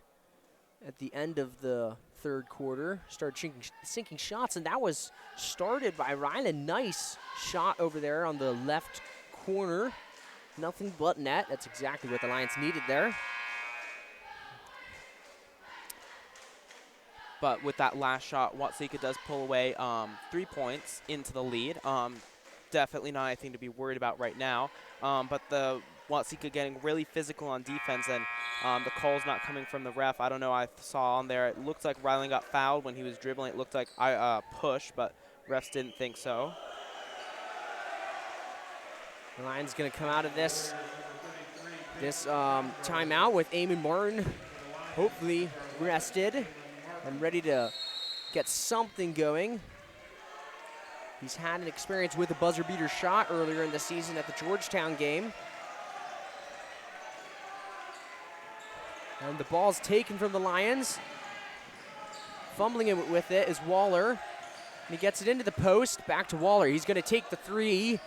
at the end of the third quarter. Started sinking shots, and that was started by Ryland. Nice shot over there on the left corner. Nothing but net. That's exactly what the Lions needed there. But with that last shot, Watseka does pull away 3 points into the lead. Definitely not anything to be worried about right now. But the Watseka getting really physical on defense, and the call's not coming from the ref. I don't know. I saw on there, it looked like Ryland got fouled when he was dribbling. It looked like I push, but refs didn't think so. The Lions going to come out of this timeout with Eamon Martin hopefully rested and ready to get something going. He's had an experience with a buzzer beater shot earlier in the season at the Georgetown game. And the ball's taken from the Lions. Fumbling with it is Waller. And he gets it into the post, back to Waller. He's going to take the three,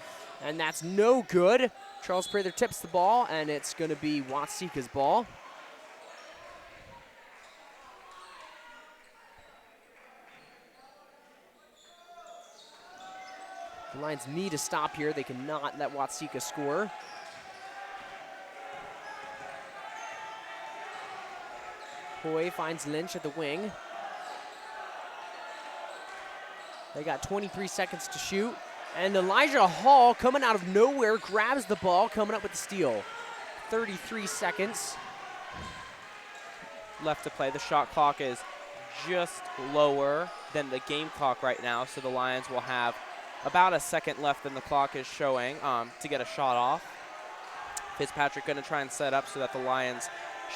and that's no good. Charles Prather tips the ball, and it's going to be Watseka's ball. The Lions need to stop here. They cannot let Watseka score. Hoy finds Lynch at the wing. They got 23 seconds to shoot. And Elijah Hall, coming out of nowhere, grabs the ball, coming up with the steal. 33 seconds. Left to play. The shot clock is just lower than the game clock right now, so the Lions will have about a second left than the clock is showing to get a shot off. Fitzpatrick going to try and set up so that the Lions'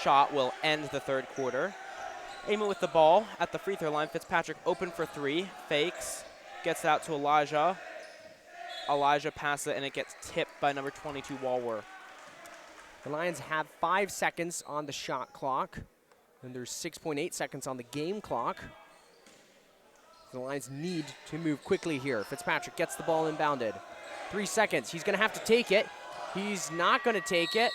shot will end the third quarter. Eamon with the ball at the free throw line. Fitzpatrick open for three, fakes, gets it out to Elijah. Elijah passes it, and it gets tipped by number 22, Walworth. The Lions have 5 seconds on the shot clock, and there's 6.8 seconds on the game clock. The Lions need to move quickly here. Fitzpatrick gets the ball inbounded. 3 seconds. He's going to have to take it. He's not going to take it.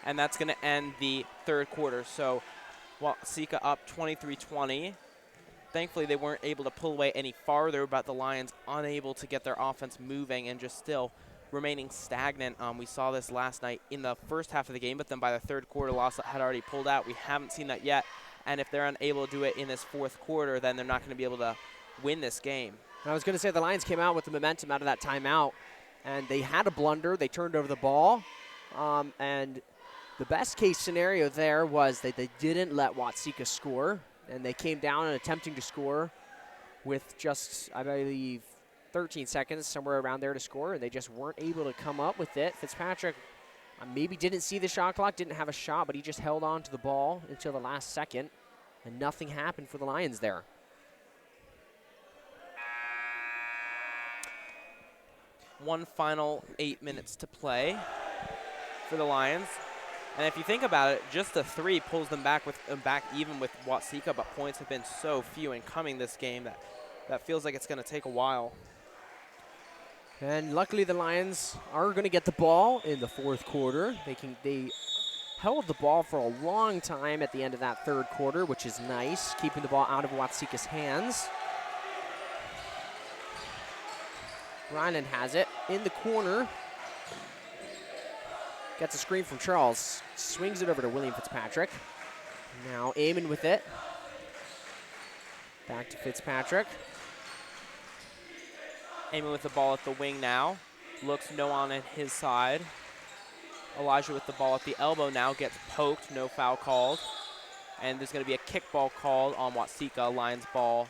And that's going to end the third quarter. So Watseka up 23-20. Thankfully, they weren't able to pull away any farther, but the Lions unable to get their offense moving and just still remaining stagnant. We saw this last night in the first half of the game, but then by the third quarter, Loss had already pulled out. We haven't seen that yet, and if they're unable to do it in this fourth quarter, then they're not going to be able to win this game. I was going to say the Lions came out with the momentum out of that timeout, and they had a blunder. They turned over the ball, and the best case scenario there was that they didn't let Watseka score, and they came down and attempting to score with just, I believe, 13 seconds, somewhere around there to score, and they just weren't able to come up with it. Fitzpatrick maybe didn't see the shot clock, didn't have a shot, but he just held on to the ball until the last second, and nothing happened for the Lions there. One final 8 minutes to play for the Lions. And if you think about it, just the 3 pulls them back even with Watseka, but points have been so few in coming this game that feels like it's going to take a while. And luckily the Lions are going to get the ball in the fourth quarter. They held the ball for a long time at the end of that third quarter, which is nice, keeping the ball out of Watseka's hands. Ryland has it in the corner. Gets a screen from Charles. Swings it over to William Fitzpatrick. Now Eamon with it. Back to Fitzpatrick. Eamon with the ball at the wing now. Looks no on at his side. Elijah with the ball at the elbow now. Gets poked. No foul called. And there's going to be a kickball called on Watseka. Lions ball.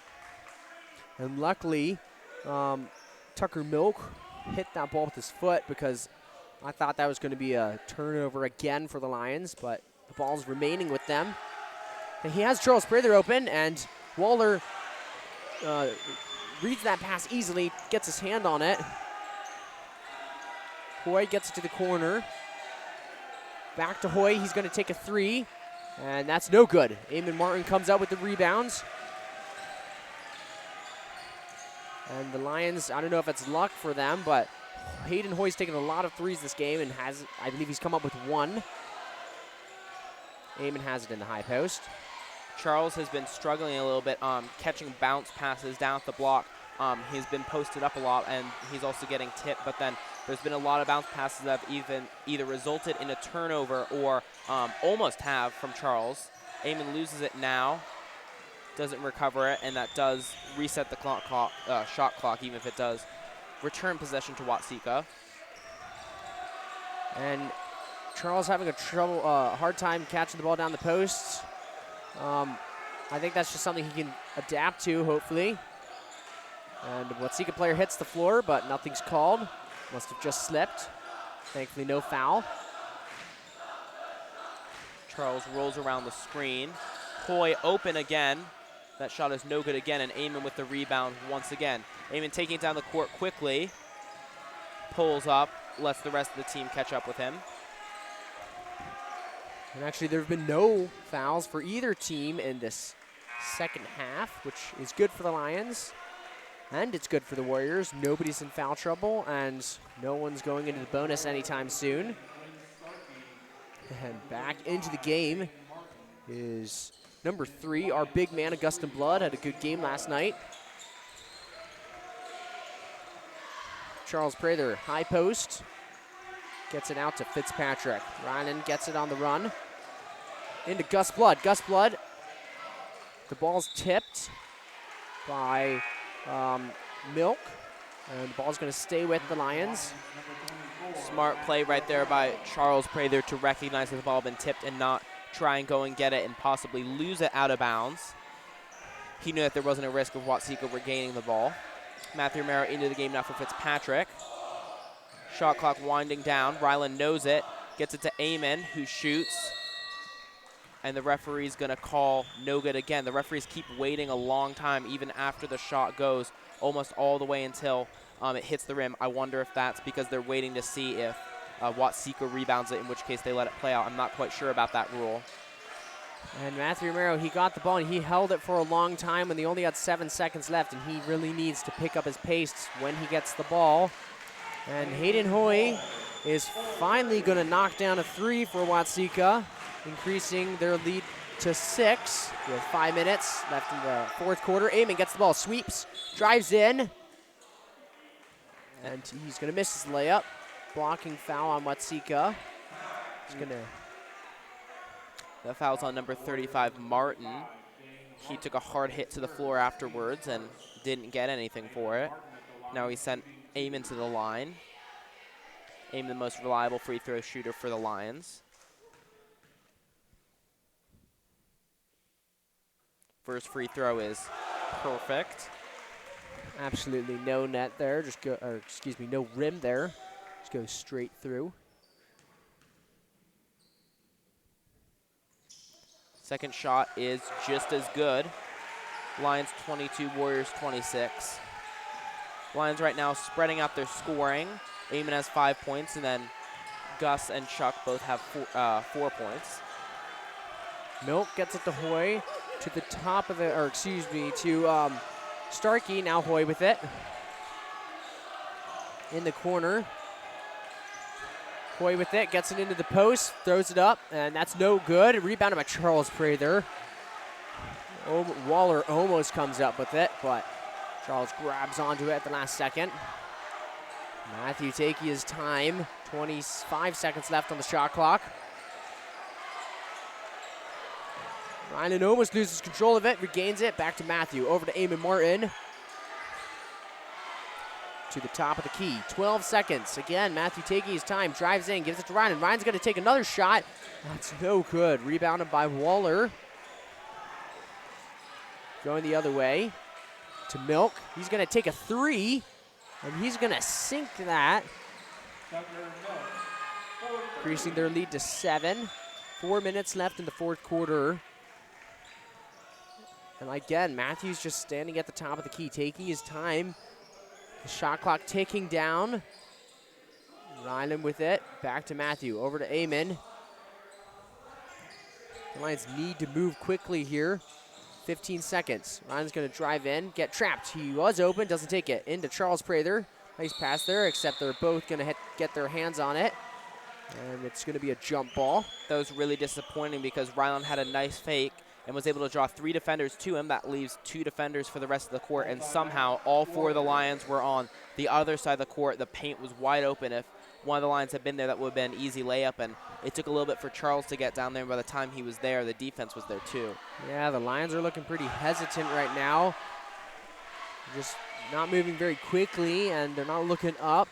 And luckily, Tucker Milk hit that ball with his foot, because I thought that was going to be a turnover again for the Lions, but the ball's remaining with them. And he has Charles Prather open, and Waller reads that pass easily, gets his hand on it. Hoy gets it to the corner. Back to Hoy, he's going to take a 3, and that's no good. Eamon Martin comes out with the rebounds. And the Lions, I don't know if it's luck for them, but Hayden Hoy's taken a lot of 3s this game and I believe he's come up with 1. Eamon has it in the high post. Charles has been struggling a little bit catching bounce passes down at the block. He's been posted up a lot, and he's also getting tipped, but then there's been a lot of bounce passes that have either resulted in a turnover or almost have from Charles. Eamon loses it now, doesn't recover it, and that does reset the shot clock, even if it does return possession to Watseka. And Charles having a hard time catching the ball down the posts. I think that's just something he can adapt to, hopefully. And Watseka player hits the floor, but nothing's called. Must have just slipped. Thankfully, no foul. Charles rolls around the screen. Hoy open again. That shot is no good again, and Eamon with the rebound once again. Eamon taking it down the court quickly. Pulls up, lets the rest of the team catch up with him. And actually, there have been no fouls for either team in this second half, which is good for the Lions. And it's good for the Warriors. Nobody's in foul trouble, and no one's going into the bonus anytime soon. And back into the game is number 3, our big man, Augustin Blood, had a good game last night. Charles Prather, high post, gets it out to Fitzpatrick. Ryan gets it on the run. Into Gus Blood. Gus Blood, the ball's tipped by Milk, and the ball's going to stay with the Lions. Smart play right there by Charles Prather to recognize that the ball had been tipped and not try and go and get it and possibly lose it out of bounds. He knew that there wasn't a risk of Watseka regaining the ball. Matthew Romero into the game now for Fitzpatrick. Shot clock winding down. Ryland knows it. Gets it to Eamon, who shoots. and the referee's going to call no good again. The referees keep waiting a long time even after the shot goes, almost all the way until it hits the rim. I wonder if that's because they're waiting to see if Watseka rebounds it, in which case they let it play out. I'm not quite sure about that rule. And Matthew Romero, he got the ball and he held it for a long time when they only had 7 seconds left, and he really needs to pick up his pace when he gets the ball. And Hayden Hoy is finally going to knock down a 3 for Watseka, increasing their lead to 6 with 5 minutes left in the fourth quarter. Amon gets the ball, sweeps, drives in, and he's going to miss his layup. Blocking foul on Watseka. He's going to... The foul's on number 35, Martin. He took a hard hit to the floor afterwards and didn't get anything for it. Now he sent Amon to the line. Amon, the most reliable free throw shooter for the Lions. First free throw is perfect. Absolutely no net there. Just go, or excuse me, no rim there. Just goes straight through. Second shot is just as good. Lions 22, Warriors 26. Lions right now spreading out their scoring. Amon has 5 points, and then Gus and Chuck both have 4 points. Milk gets it to Hoy, to the top of the, or excuse me, to Starkey. Now Hoy with it. In the corner. Hoy with it, gets it into the post, throws it up, and that's no good. Rebounded by Charles Prather. Waller almost comes up with it, but Charles grabs onto it at the last second. Matthew taking his time. 25 seconds left on the shot clock. Ryland almost loses control of it, regains it, back to Matthew. Over to Amon Martin. To the top of the key. 12 seconds. Again, Matthew taking his time, drives in, gives it to Ryan. Ryan's going to take another shot. That's no good. Rebounded by Waller. Going the other way to Milk. He's going to take a 3, and he's going to sink that. Increasing their lead to 7. 4 minutes left in the fourth quarter. And again, Matthew's just standing at the top of the key, taking his time. The shot clock ticking down. Ryland with it. Back to Matthew. Over to Amon. The Lions need to move quickly here. 15 seconds. Ryland's going to drive in. Get trapped. He was open. Doesn't take it. Into Charles Prather. Nice pass there, except they're both going to get their hands on it. And it's going to be a jump ball. That was really disappointing because Ryland had a nice fake and was able to draw 3 defenders to him. That leaves 2 defenders for the rest of the court, and somehow all 4 of the Lions were on the other side of the court. The paint was wide open. If one of the Lions had been there, that would have been an easy layup, and it took a little bit for Charles to get down there, and by the time he was there, the defense was there too. Yeah, the Lions are looking pretty hesitant right now. Just not moving very quickly, and they're not looking up.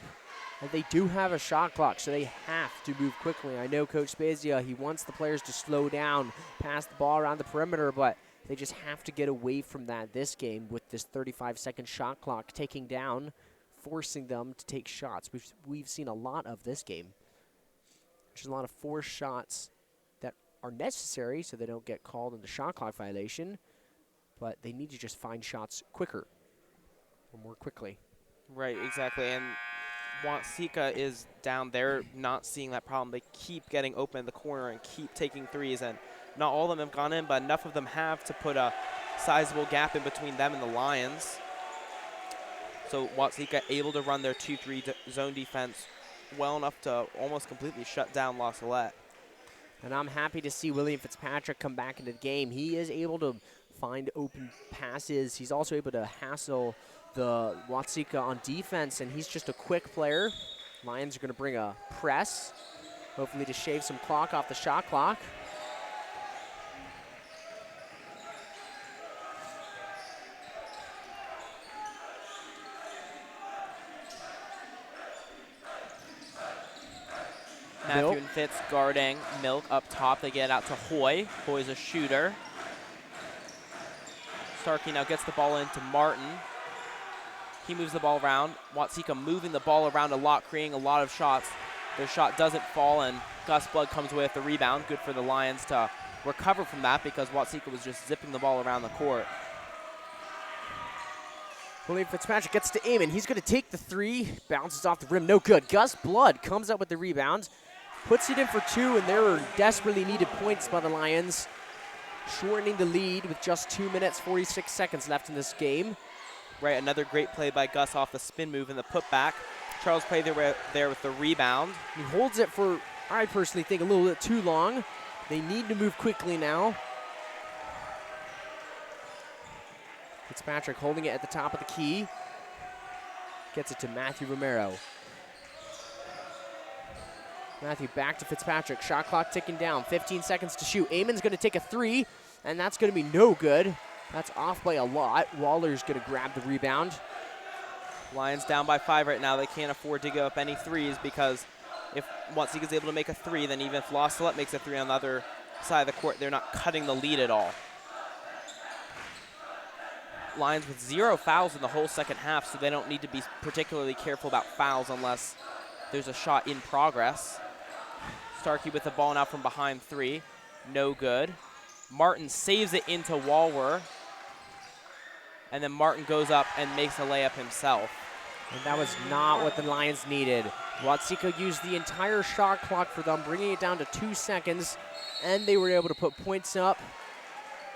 And they do have a shot clock, so they have to move quickly. I know Coach Spezia, he wants the players to slow down, pass the ball around the perimeter, but they just have to get away from that this game with this 35-second shot clock ticking down, forcing them to take shots. We've seen a lot of this game. There's a lot of forced shots that are necessary so they don't get called in the shot clock violation, but they need to just find shots quicker or more quickly. Right, exactly, and Watseka is down there not seeing that problem. They keep getting open in the corner and keep taking threes, and not all of them have gone in, but enough of them have to put a sizable gap in between them and the Lions. So Watseka able to run their 2-3 zone defense well enough to almost completely shut down La Salette. And I'm happy to see William Fitzpatrick come back into the game. He is able to find open passes. He's also able to hassle the Watseka on defense, and he's just a quick player. Lions are going to bring a press, hopefully to shave some clock off the shot clock. Matthew and Fitz guarding Milk up top. They get out to Hoy. Hoy's a shooter. Starkey now gets the ball into Martin. He moves the ball around. Watseka moving the ball around a lot, creating a lot of shots. Their shot doesn't fall, and Gus Blood comes away with the rebound. Good for the Lions to recover from that because Watseka was just zipping the ball around the court. William Fitzpatrick gets to Amon. He's going to take the three. Bounces off the rim. No good. Gus Blood comes up with the rebound. Puts it in for two, and there are desperately needed points by the Lions. Shortening the lead with just 2 minutes, 46 seconds left in this game. Right, another great play by Gus off the spin move and the putback. Charles Pray there with the rebound. He holds it for, I personally think, a little bit too long. They need to move quickly now. Fitzpatrick holding it at the top of the key. Gets it to Matthew Romero. Matthew back to Fitzpatrick. Shot clock ticking down. 15 seconds to shoot. Amon's going to take a three, and that's going to be no good. That's off by a lot. Waller's going to grab the rebound. Lions down by 5 right now. They can't afford to give up any threes because if Watseka's able to make a three, then even if Salette makes a three on the other side of the court, they're not cutting the lead at all. Lions with 0 fouls in the whole second half, so they don't need to be particularly careful about fouls unless there's a shot in progress. Starkey with the ball now from behind three. No good. Martin saves it into Waller. And then Martin goes up and makes a layup himself. And that was not what the Lions needed. Watseka used the entire shot clock for them, bringing it down to 2 seconds, and they were able to put points up.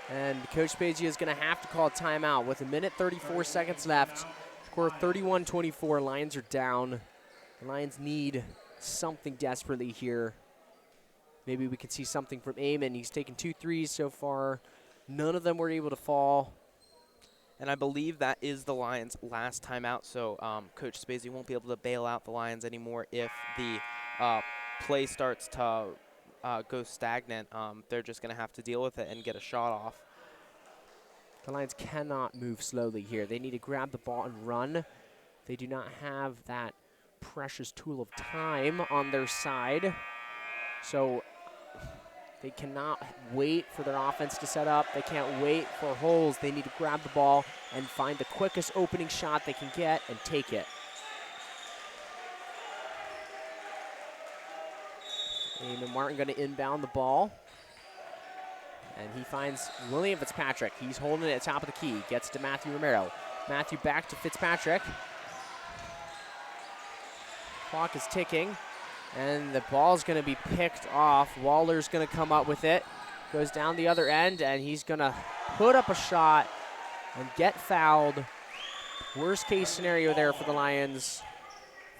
And Coach Spezia is going to have to call a timeout with 1:34 seconds left. Score 31-24. Lions are down. The Lions need something desperately here. Maybe we could see something from Amon. He's taken 2 threes so far. None of them were able to fall. And I believe that is the Lions' last timeout, so Coach Spezia won't be able to bail out the Lions anymore if the play starts to go stagnant. They're just going to have to deal with it and get a shot off. The Lions cannot move slowly here. They need to grab the ball and run. They do not have that precious tool of time on their side. So they cannot wait for their offense to set up. They can't wait for holes. They need to grab the ball and find the quickest opening shot they can get and take it. Eamon Martin going to inbound the ball. And he finds William Fitzpatrick. He's holding it at the top of the key. Gets to Matthew Romero. Matthew back to Fitzpatrick. Clock is ticking. And the ball's going to be picked off. Waller's going to come up with it. Goes down the other end, and he's going to put up a shot and get fouled. Worst case scenario there for the Lions.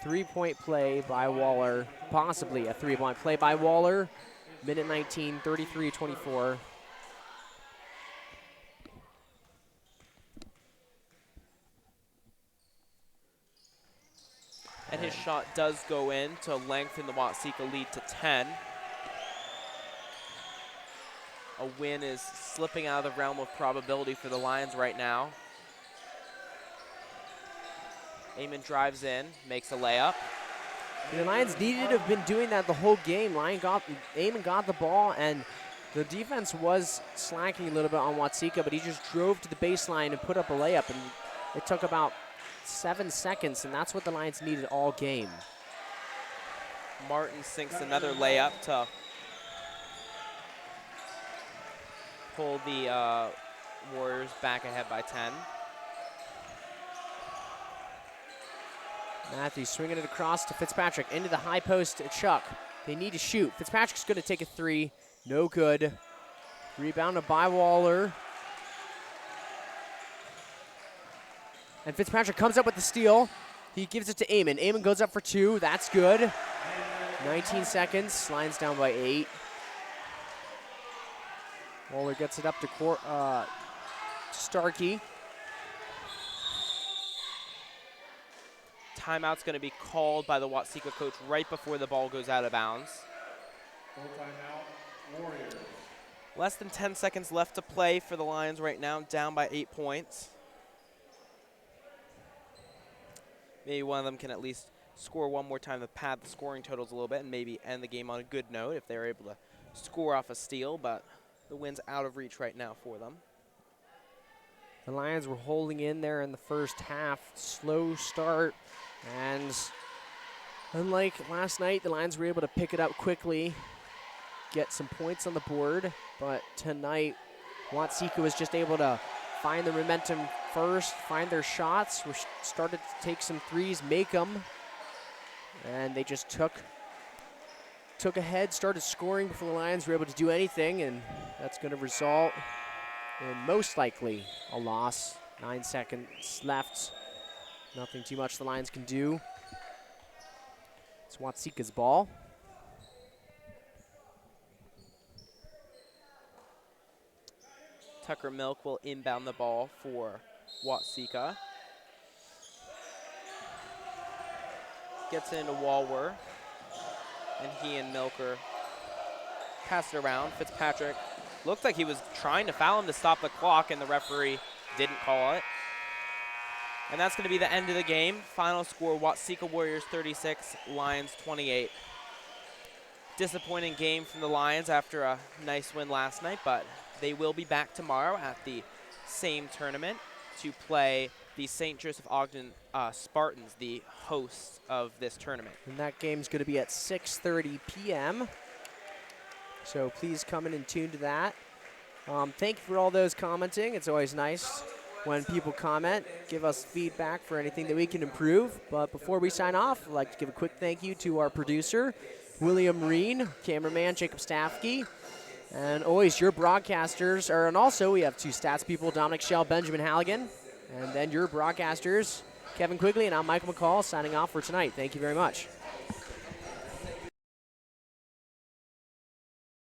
3-point play by Waller. Possibly a 3-point play by Waller. Minute 19, 33-24. And his shot does go in to lengthen the Watseka lead to 10. A win is slipping out of the realm of probability for the Lions right now. Amon drives in, makes a layup. The Lions needed to have been doing that the whole game. Amon got the ball, and the defense was slacking a little bit on Watseka, but he just drove to the baseline and put up a layup, and it took about 7 seconds, and that's what the Lions needed all game. Martin sinks another layup to pull the Warriors back ahead by 10. Matthews swinging it across to Fitzpatrick, into the high post to Chuck. They need to shoot. Fitzpatrick's going to take a three. No good. Rebounded by Waller. And Fitzpatrick comes up with the steal. He gives it to Amon. Amon goes up for two. That's good. 19 seconds. Lions down by 8. Waller gets it up to Starkey. Timeout's going to be called by the Watseka coach right before the ball goes out of bounds. Full timeout, Warriors. Less than 10 seconds left to play for the Lions right now, down by 8 points. Maybe one of them can at least score one more time to pad the scoring totals a little bit and maybe end the game on a good note if they're able to score off a steal, but the win's out of reach right now for them. The Lions were holding in there in the first half. Slow start. And unlike last night, the Lions were able to pick it up quickly, get some points on the board. but tonight Watseka was just able to find the momentum first, find their shots, started to take some threes, make them, and they just took ahead, started scoring before the Lions were able to do anything, and that's going to result in most likely a loss. 9 seconds left. Nothing too much the Lions can do. It's Watseka's ball. Tucker Milk will inbound the ball for Watseka. Gets into Walworth, and he and Milker pass it around. Fitzpatrick looked like he was trying to foul him to stop the clock, and the referee didn't call it. And that's going to be the end of the game. Final score, Watseka Warriors 36, Lions 28. Disappointing game from the Lions after a nice win last night, but they will be back tomorrow at the same tournament to play the St. Joseph Ogden Spartans, the hosts of this tournament. And that game's going to be at 6:30 p.m. So please come in and tune to that. Thank you for all those commenting. It's always nice when people comment, give us feedback for anything that we can improve. But before we sign off, I'd like to give a quick thank you to our producer, William Reen, cameraman Jacob Staffke, and always your broadcasters. And also we have two stats people, Dominic Schell, Benjamin Halligan, and then your broadcasters, Kevin Quigley, and I'm Michael McCall, signing off for tonight. Thank you very much.